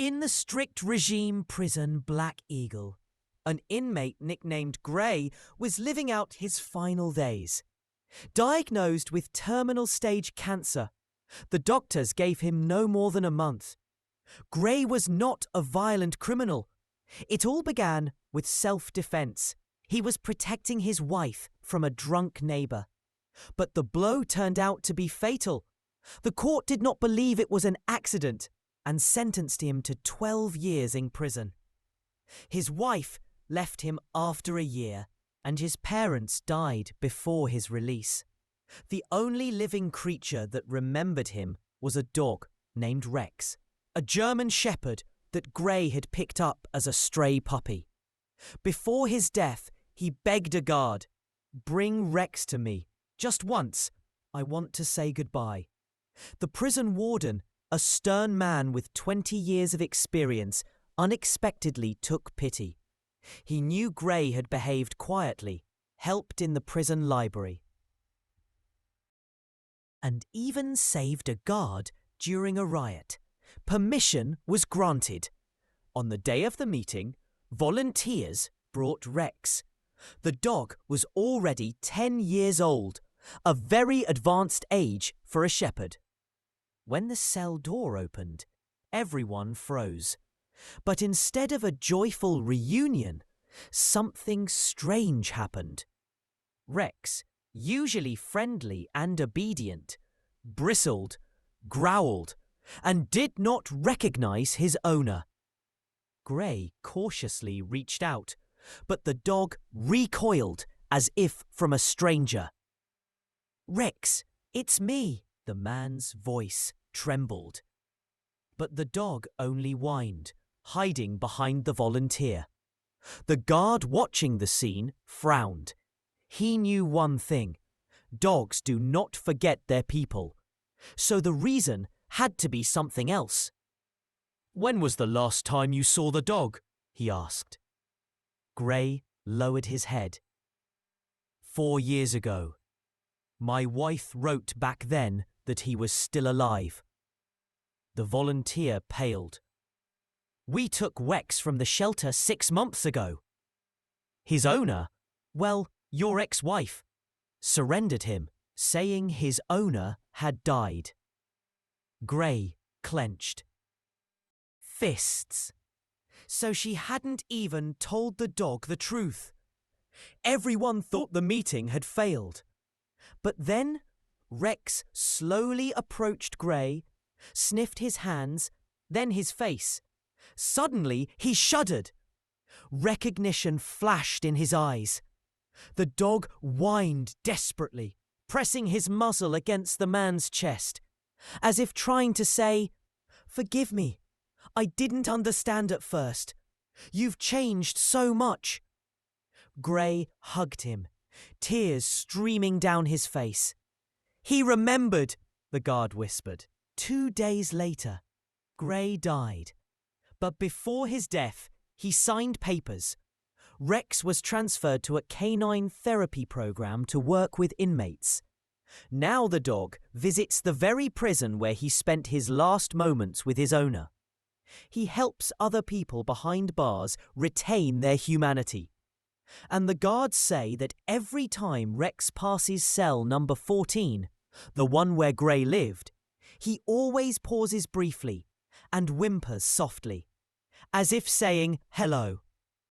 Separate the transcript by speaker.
Speaker 1: In the strict regime prison Black Eagle, an inmate nicknamed Gray was living out his final days. Diagnosed with terminal stage cancer, the doctors gave him no more than a month. Gray was not a violent criminal. It all began with self-defense. He was protecting his wife from a drunk neighbor. But the blow turned out to be fatal. The court did not believe it was an accident and sentenced him to 12 years in prison. His wife left him after a year, and his parents died before his release. The only living creature that remembered him was a dog named Rex, a German shepherd that Gray had picked up as a stray puppy. Before his death, he begged a guard, "Bring Rex to me. Just once. I want to say goodbye." The prison warden, a stern man with 20 years of experience, unexpectedly took pity. He knew Gray had behaved quietly, helped in the prison library, and even saved a guard during a riot. Permission was granted. On the day of the meeting, volunteers brought Rex. The dog was already 10 years old, a very advanced age for a shepherd. When the cell door opened, everyone froze. But instead of a joyful reunion, something strange happened. Rex, usually friendly and obedient, bristled, growled, and did not recognize his owner. Gray cautiously reached out, but the dog recoiled as if from a stranger. "Rex, it's me," the man's voice trembled. But the dog only whined, hiding behind the volunteer. The guard watching the scene frowned. He knew one thing: dogs do not forget their people. So the reason had to be something else. "When was the last time you saw the dog?" he asked. Gray lowered his head. 4 years ago. My wife wrote back then that he was still alive." The volunteer paled. "We took Rex from the shelter 6 months ago. His owner, well, your ex-wife, surrendered him, saying his owner had died." Gray clenched. Fists. So she hadn't even told the dog the truth. Everyone thought the meeting had failed. But then Rex slowly approached Gray, sniffed his hands, then his face. Suddenly he shuddered. Recognition flashed in his eyes. The dog whined desperately, pressing his muzzle against the man's chest, as if trying to say, "Forgive me. I didn't understand at first. You've changed so much." Gray hugged him, tears streaming down his face. "He remembered," the guard whispered. 2 days later, Gray died. But before his death, he signed papers. Rex was transferred to a canine therapy program to work with inmates. Now the dog visits the very prison where he spent his last moments with his owner. He helps other people behind bars retain their humanity. And the guards say that every time Rex passes cell number 14, the one where Gray lived, he always pauses briefly and whimpers softly, as if saying hello.